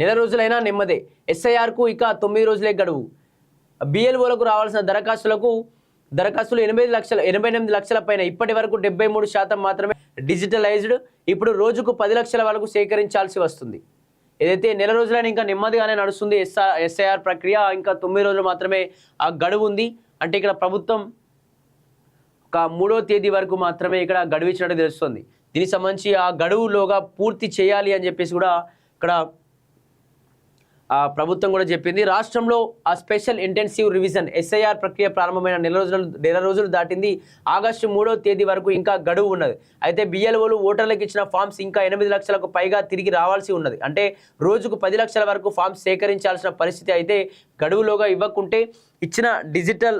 నెల రోజులైనా నెమ్మదే. ఎస్ఐఆర్కు ఇక 9 రోజులే గడువు. బిఎల్ఓలకు రావాల్సిన దరఖాస్తులు 88 లక్షల పైన. ఇప్పటి వరకు 73% మాత్రమే డిజిటలైజ్డ్. ఇప్పుడు రోజుకు 10 లక్షల వరకు సేకరించాల్సి వస్తుంది. ఏదైతే నెల రోజులైనా ఇంకా నెమ్మదిగానే నడుస్తుంది ఎస్ఐఆర్ ప్రక్రియ. ఇంకా 9 రోజులు మాత్రమే ఆ గడువు ఉంది. అంటే ఇక్కడ ప్రభుత్వం ఒక 3వ తేదీ వరకు మాత్రమే ఇక్కడ గడువు ఇచ్చినట్టు తెలుస్తుంది. దీనికి సంబంధించి ఆ గడువులోగా పూర్తి చేయాలి అని చెప్పేసి కూడా ఇక్కడ ప్రభుత్వం కూడా చెప్పింది. రాష్ట్రంలో ఆ స్పెషల్ ఇంటెన్సివ్ రివిజన్ ఎస్ఐఆర్ ప్రక్రియ ప్రారంభమైన నెల రోజులు దాటింది. ఆగస్టు 3వ తేదీ వరకు ఇంకా గడువు ఉన్నది. అయితే బిఎల్ఓలు ఓటర్లకు ఇచ్చిన ఫామ్స్ ఇంకా 8 లక్షలకు పైగా తిరిగి రావాల్సి ఉన్నది. అంటే రోజుకు 10 లక్షల వరకు ఫామ్స్ సేకరించాల్సిన పరిస్థితి. అయితే గడువులోగా ఇవ్వకుంటే ఇచ్చిన డిజిటల్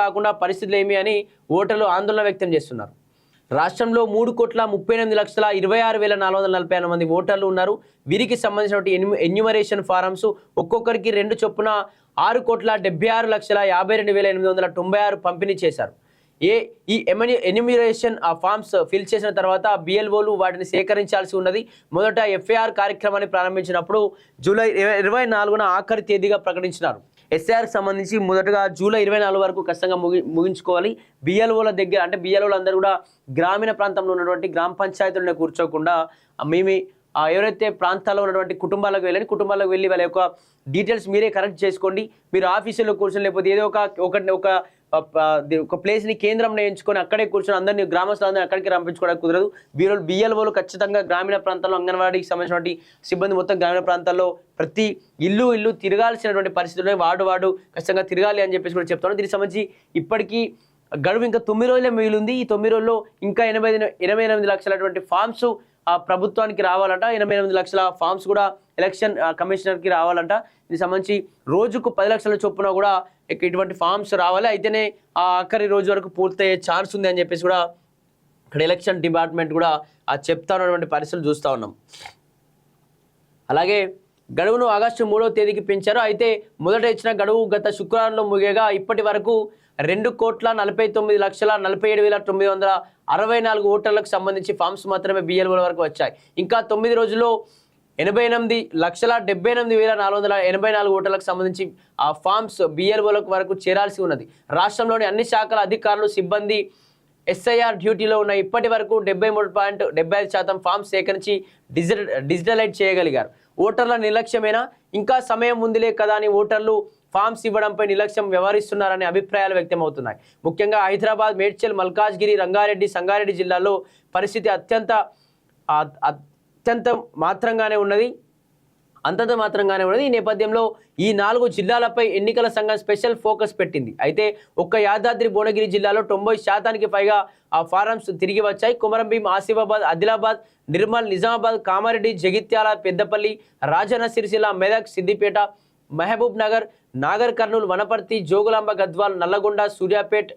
కాకుండా పరిస్థితులు ఏమి అని ఓటర్లు ఆందోళన వ్యక్తం చేస్తున్నారు. రాష్ట్రంలో 3,38,26,446 మంది ఓటర్లు ఉన్నారు. వీరికి సంబంధించిన ఎన్యూమరేషన్ ఫారమ్స్ ఒక్కొక్కరికి 2 చొప్పున 6,76,52,896 పంపిణీ చేశారు. ఈ ఎన్యూమరేషన్ ఫామ్స్ ఫిల్ చేసిన తర్వాత బిఎల్ఓలు వాటిని సేకరించాల్సి ఉన్నది. మొదట ఎఫ్ఐఆర్ కార్యక్రమాన్ని ప్రారంభించినప్పుడు జూలై 24న ఆఖరి తేదీగా ప్రకటించినారు. ఎస్ఐఆర్కి సంబంధించి మొదటగా జూలై 24 వరకు ఖచ్చితంగా ముగించుకోవాలి. బిఎల్ఓల దగ్గర అంటే బిఎల్ఓలు అందరూ కూడా గ్రామీణ ప్రాంతంలో ఉన్నటువంటి గ్రామ పంచాయతీలను కూర్చోకుండా ఎవరైతే ప్రాంతాల్లో ఉన్నటువంటి కుటుంబాలకు వెళ్ళి వాళ్ళ యొక్క డీటెయిల్స్ మీరే కరెక్ట్ చేసుకోండి. మీరు ఆఫీసులో కూర్చొని లేకపోతే ఏదో ఒక ప్లేస్ని కేంద్రంలో ఎంచుకొని అక్కడే కూర్చొని అందరినీ గ్రామస్తులందరినీ అక్కడికి రంపించుకోవడానికి కుదరదు. బిఎల్ఓలు ఖచ్చితంగా గ్రామీణ ప్రాంతాల్లో అంగన్వాడీకి సంబంధించినటువంటి సిబ్బంది మొత్తం గ్రామీణ ప్రాంతాల్లో ప్రతి ఇల్లు తిరగాల్సినటువంటి పరిస్థితుల్లో వార్డు ఖచ్చితంగా తిరగాలి అని చెప్పేసి కూడా చెప్తాను. దీనికి సంబంధించి ఇప్పటికీ గడువు ఇంకా 9 రోజులే మిగిలింది. ఈ 9 రోజుల్లో ఇంకా 88 లక్షలటువంటి ఫామ్స్ ప్రభుత్వానికి రావాలంట. 88 లక్షల ఫామ్స్ కూడా ఎలక్షన్ కమిషనర్కి రావాలంట. దీనికి సంబంధించి రోజుకు 10 లక్షల చొప్పున కూడా ఇటువంటి ఫామ్స్ రావాలి. అయితేనే ఆఖరి రోజు వరకు పూర్తయ్యే ఛాన్స్ ఉంది అని చెప్పేసి కూడా ఇక్కడ ఎలక్షన్ డిపార్ట్మెంట్ కూడా చెప్తా ఉన్నటువంటి పరిస్థితులు చూస్తూ ఉన్నాం. అలాగే గడువును ఆగస్టు 3వ తేదీకి పెంచారు. అయితే మొదట ఇచ్చిన గడువు గత శుక్రవారంలో ముగియగా ఇప్పటి వరకు 2,49,47,964 ఓటర్లకు సంబంధించి ఫామ్స్ మాత్రమే బిఎల్ఓల వరకు వచ్చాయి. ఇంకా 9 రోజుల్లో 88,78,484 ఓటర్లకు సంబంధించి ఆ ఫామ్స్ బిఎల్ఓలకు వరకు చేరాల్సి ఉన్నది. రాష్ట్రంలోని అన్ని శాఖల అధికారులు సిబ్బంది ఎస్ఐఆర్ డ్యూటీలో ఉన్న ఇప్పటి వరకు 73.75% ఫామ్స్ సేకరించి డిజిటలైజ్ చేయగలిగారు. ఓటర్ల నిర్లక్ష్యమేనా, ఇంకా సమయం ఉందిలే కదా అని ఓటర్లు ఫామ్స్ ఇవ్వడంపై నిర్లక్ష్యం వ్యవహరిస్తున్నారనే అభిప్రాయాలు వ్యక్తమవుతున్నాయి. ముఖ్యంగా హైదరాబాద్, మేడ్చల్, మల్కాజ్గిరి, రంగారెడ్డి, సంగారెడ్డి జిల్లాల్లో పరిస్థితి అంతంత మాత్రంగానే ఉన్నది. ఈ నేపథ్యంలో ఈ 4 జిల్లాలపై ఎన్నికల సంఘం స్పెషల్ ఫోకస్ పెట్టింది. అయితే ఒక్క యాదాద్రి భువనగిరి జిల్లాలో 90% పైగా ఆ ఫారమ్స్ తిరిగి వచ్చాయి. కొమరంభీం, ఆసిఫాబాద్, ఆదిలాబాద్, నిర్మల్, నిజామాబాద్, కామారెడ్డి, జగిత్యాల, పెద్దపల్లి, రాజన్న సిరిసిల్ల, మెదక్, సిద్దిపేట, మహబూబ్ నగర్, నాగర్ కర్నూలు, వనపర్తి, జోగులాంబ, గద్వాల్, నల్లగొండ, సూర్యాపేట్,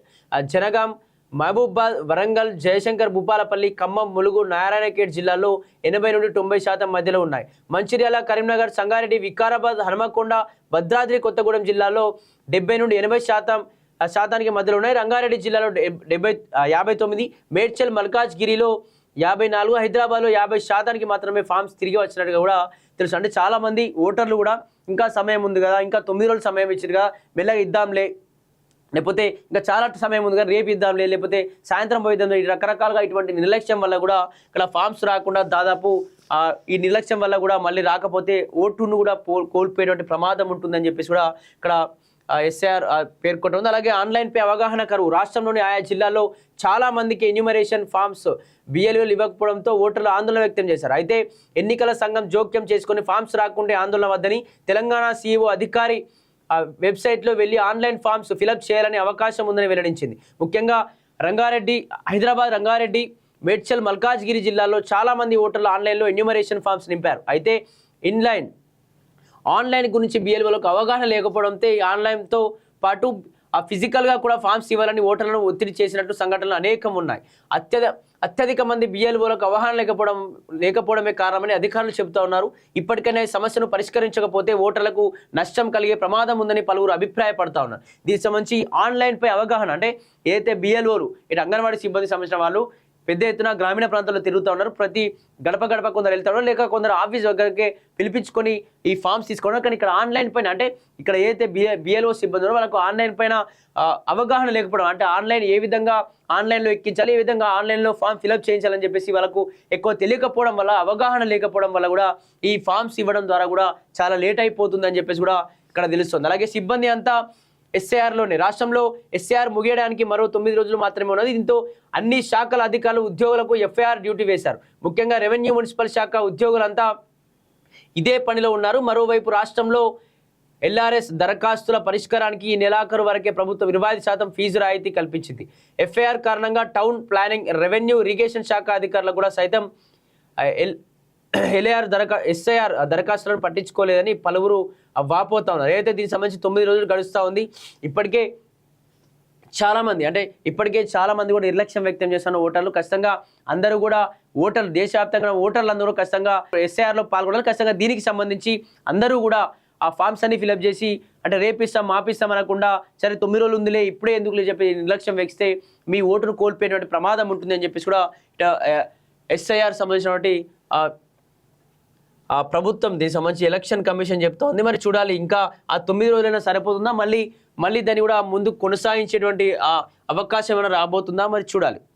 జనగాం, మహబూబాబాద్, వరంగల్, జయశంకర్, భూపాలపల్లి, ఖమ్మం, ములుగు, నారాయణఖేడ్ జిల్లాల్లో 80 నుండి 90% మధ్యలో ఉన్నాయి. మంచిర్యాల, కరీంనగర్, సంగారెడ్డి, వికారాబాద్, హనుమకొండ, భద్రాద్రి కొత్తగూడెం జిల్లాలో 70 నుండి 80% మధ్యలో ఉన్నాయి. రంగారెడ్డి జిల్లాలో 59, మేడ్చల్, మల్కాజ్గిరిలో 54, హైదరాబాద్లో 50% మాత్రమే ఫామ్స్ తిరిగి వచ్చినట్టుగా కూడా తెలుసు. అంటే చాలామంది ఓటర్లు కూడా ఇంకా సమయం ఉంది కదా, ఇంకా 9 రోజులు సమయం ఇచ్చారు కదా, మెల్లగా ఇద్దాంలే, లేకపోతే ఇంకా చాలా సమయం ఉంది కదా రేపు ఇద్దాంలే, లేకపోతే సాయంత్రం పోయిద్దాం, రకరకాలుగా ఇటువంటి నిర్లక్ష్యం వల్ల కూడా ఇక్కడ ఫామ్స్ రాకుండా దాదాపు ఈ నిర్లక్ష్యం వల్ల కూడా మళ్ళీ రాకపోతే ఓటును కూడా కోల్పోయేటువంటి ప్రమాదం ఉంటుందని చెప్పేసి కూడా ఇక్కడ ఎస్ఐఆర్ పేర్కొంటుంది. అలాగే ఆన్లైన్పై అవగాహన కరువు. రాష్ట్రంలోని ఆయా జిల్లాల్లో చాలా మందికి ఎన్యూమరేషన్ ఫామ్స్ బిఎల్ఓలు ఇవ్వకపోవడంతో ఓటర్లు ఆందోళన వ్యక్తం చేశారు. అయితే ఎన్నికల సంఘం జోక్యం చేసుకుని ఫామ్స్ రాకుంటే ఆందోళన వద్దని తెలంగాణ సీఈఓ అధికారి వెబ్సైట్లో వెళ్ళి ఆన్లైన్ ఫామ్స్ ఫిలప్ చేయాలని అవకాశం ఉందని వెల్లడించింది. ముఖ్యంగా హైదరాబాద్, రంగారెడ్డి, మేడ్చల్, మల్కాజ్గిరి జిల్లాల్లో చాలామంది ఓటర్లు ఆన్లైన్లో ఎన్యూమరేషన్ ఫామ్స్ నింపారు. అయితే ఆన్లైన్ గురించి బిఎల్ఓలకు అవగాహన లేకపోవడంతో ఆన్లైన్తో పాటు ఫిజికల్గా కూడా ఫామ్స్ ఇవ్వాలని ఓటర్లను ఒత్తిడి చేసినట్టు సంఘటనలు అనేకం ఉన్నాయి. అత్యధిక మంది బిఎల్ఓలకు అవగాహన లేకపోవడమే కారణమని అధికారులు చెబుతా ఉన్నారు. ఇప్పటికైనా సమస్యను పరిష్కరించకపోతే ఓటర్లకు నష్టం కలిగే ప్రమాదం ఉందని పలువురు అభిప్రాయపడతా ఉన్నారు. దీనికి సంబంధించి ఆన్లైన్పై అవగాహన అంటే ఏదైతే బిఎల్ఓలు ఇటు అంగన్వాడీ సిబ్బంది సంబంధించిన వాళ్ళు పెద్ద ఎత్తున గ్రామీణ ప్రాంతాల్లో తిరుగుతూ ఉన్నారు. ప్రతి గడప గడప కొందరు వెళ్తా ఉన్నారు, లేక కొందరు ఆఫీస్ దగ్గరికి పిలిపించుకొని ఈ ఫామ్స్ తీసుకోవడం. కానీ ఇక్కడ ఆన్లైన్ పైన అంటే ఇక్కడ ఏదైతే బిఎల్ఓ సిబ్బంది ఉన్నారో వాళ్ళకు ఆన్లైన్ పైన అవగాహన లేకపోవడం, అంటే ఆన్లైన్ ఏ విధంగా ఆన్లైన్లో ఎక్కించాలి, ఏ విధంగా ఆన్లైన్లో ఫామ్ ఫిలప్ చేయించాలని చెప్పేసి వాళ్ళకు ఎక్కువ తెలియకపోవడం వల్ల, అవగాహన లేకపోవడం వల్ల కూడా ఈ ఫామ్స్ ఇవ్వడం ద్వారా కూడా చాలా లేట్ అయిపోతుందని చెప్పేసి కూడా ఇక్కడ తెలుస్తుంది. అలాగే సిబ్బంది అంతా ఎస్ఐఆర్లోనే, రాష్ట్రంలో ఎస్ఐఆర్ ముగియడానికి మరో 9 రోజులు మాత్రమే ఉన్నది. దీంతో అన్ని శాఖల అధికారులు ఉద్యోగులకు ఎఫ్ఐఆర్ డ్యూటీ వేశారు. ముఖ్యంగా రెవెన్యూ మున్సిపల్ శాఖ ఉద్యోగులంతా ఇదే పనిలో ఉన్నారు. మరోవైపు రాష్ట్రంలో ఎల్ఆర్ఎస్ దరఖాస్తుల పరిష్కారానికి ఈ నెలాఖరు వరకే ప్రభుత్వం 25% ఫీజు రాయితీ కల్పించింది. ఎఫ్ఐఆర్ కారణంగా టౌన్ ప్లానింగ్, రెవెన్యూ, ఇరిగేషన్ శాఖ అధికారులు కూడా సైతం ఎస్ఐఆర్ దరఖాస్తులను పట్టించుకోలేదని పలువురు వాపోతా ఉన్నారు. ఏదైతే దీనికి సంబంధించి 9 రోజులు గడుస్తూ ఉంది. ఇప్పటికే చాలా మంది కూడా నిర్లక్ష్యం వ్యక్తం చేస్తున్న ఓటర్లు. ఖచ్చితంగా అందరూ కూడా ఓటర్లు, దేశవ్యాప్తంగా ఓటర్లు అందరూ ఖచ్చితంగా ఎస్ఐఆర్లో పాల్గొనాలి. ఖచ్చితంగా దీనికి సంబంధించి అందరూ కూడా ఆ ఫామ్స్ అన్ని ఫిలప్ చేసి, అంటే రేపిస్తాం మాపిస్తాం అనకుండా, సరే 9 రోజులు ఉందిలే ఇప్పుడే ఎందుకులే చెప్పి నిర్లక్ష్యం వ్యక్తే మీ ఓటును కోల్పోయేటువంటి ప్రమాదం ఉంటుంది అని చెప్పేసి కూడా ఎస్ఐఆర్ సంబంధించినటువంటి ప్రభుత్వం, దీనికి సంబంధించి ఎలక్షన్ కమిషన్ చెప్తోంది. మరి చూడాలి ఇంకా ఆ 9 రోజులైనా సరిపోతుందా, మళ్ళీ దాన్ని కూడా ముందు కొనసాగించేటువంటి అవకాశం ఏమైనా రాబోతుందా, మరి చూడాలి.